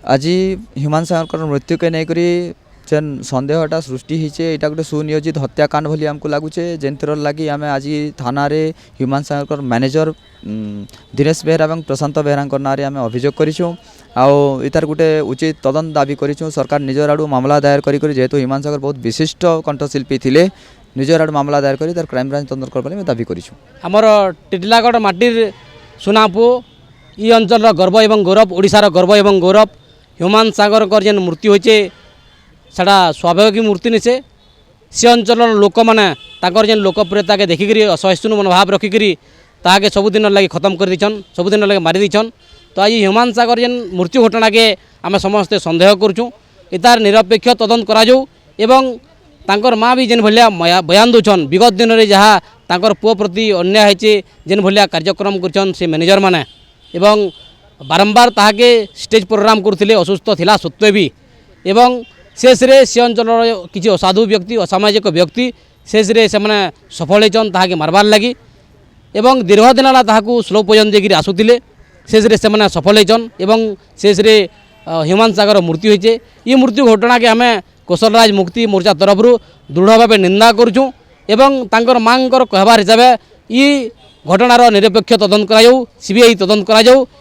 आज ह୍ୟୁମାନ ସାଗରଙ୍କର ମୃତ୍ୟୁକେ ନେଇକରି ଯେନ୍ ସନ୍ଦେହଟା ସୃଷ୍ଟି ହେଇଛେ ଏଇଟା ଗୋଟେ ସୁନିयोजित ହତ୍ୟାକାଣ୍ଡ ଭଳି ଆମକୁ ଲାଗୁଛେ ଯେନ୍ଥିର ଲାଗି ଆମେ ଆଜି ଥାନାରେ ହ୍ୟୁମାନ ସାଗରଙ୍କର ମ୍ୟାନେଜର ଦୀନେଶ ବେହେରା ଏବଂ ପ୍ରଶାନ୍ତ ବେହେରାଙ୍କ ନାଁରେ ଆମେ ଅଭିଯୋଗ କରିଛୁ ଆଉ ଏତାର ଗୋଟେ ଉଚିତ ତଦନ୍ତ ଦାବି କରିଛୁ ସରକାର ନିଜର ଆଡ଼ୁ ମାମଲା ଦାୟର କରି ଯେହେତୁ ହ୍ୟୁମାନ ସାଗର ବହୁତ ବିଶିଷ୍ଟ କଣ୍ଠଶିଳ୍ପୀ ଥିଲେ ନିଜର ଆଡ଼ୁ ମାମଲା ଦାୟର କରି ତାର କ୍ରାଇମବ୍ରାଞ୍ଚ ତଦନ୍ତ କରିବା ପାଇଁ ଦାବି କରିଛୁ। ଆମର ଟିଟିଲାଗଡ଼ ମାଟିର ସୁନାପୁଅ ଇ ଅଞ୍ଚଳର ଗର୍ବ ଏବଂ ଗୌରବ ଓଡ଼ିଶାର ଗର୍ବ ଏବଂ ଗୌରବ ହ୍ୟୁମାନ ସାଗରଙ୍କର ଯେନ୍ ମୃତ୍ୟୁ ହୋଇଛେ ସେଟା ସ୍ୱାଭାବିକ ମୃତ୍ୟୁ ନିছে ସେ ଅଞ୍ଚଳର ଲୋକମାନେ ତାଙ୍କର ଯେନ୍ ଲୋକପ୍ରିୟତାକେ ଦେଖିକିରି ଅସହିଷ୍ଣୁ ମନୋଭାବ ରଖିକିରି ତାହାକେ ସବୁଦିନ ଲାଗି ଖତମ କରି ଦେଇଛନ୍ ସବୁଦିନ ଲାଗି ମାରି ଦେଇଛନ୍। ତ ଆଜି ହ୍ୟୁମାନ ସାଗର ଯେନ୍ ମୃତ୍ୟୁ ଘଟଣାକେ ଆମେ ସମସ୍ତେ ସନ୍ଦେହ କରୁଛୁଁ ଏତାର ନିରପେକ୍ଷ ତଦନ୍ତ କରାଯାଉ ଏବଂ ତାଙ୍କର ମା ବି ଯେନ୍ ଭଳିଆ ବୟାନ ଦେଉଛନ୍ ବିଗତ ଦିନରେ ଯାହା ତାଙ୍କର ପୁଅ ପ୍ରତି ଅନ୍ୟାୟ ହେଇଛେ ଯେନ୍ ଭଳିଆ କାର୍ଯ୍ୟକ୍ରମ କରିଛନ୍ ସେ ମ୍ୟାନେଜର ମାନେ ଏବଂ ବାରମ୍ବାର ତାହାକେ स्टेज प्रोग्राम करते असुस्थ थिला सत्वे भी एवं शेषरे से अंचल किसी असाधु व्यक्ति असामाजिक व्यक्ति शेषरे से मैंने सफल होचन ताके मारबार लगी एवं दीर्घ दिन ताकू स्लो पॉइजन देकर आसुले शेषरे से मैंने सफल होचन एवं शेषरे ह्यूमान सागर मृत्यु होचे ये मृत्यु घटना के आम कौशलराज मुक्ति मोर्चा तरफ दृढ़ भाव निंदा करूँ एवं तांकर मांकर कहबार हिसाब ये घटनार निरपेक्ष तदंत करा सीबीआई तदंत करा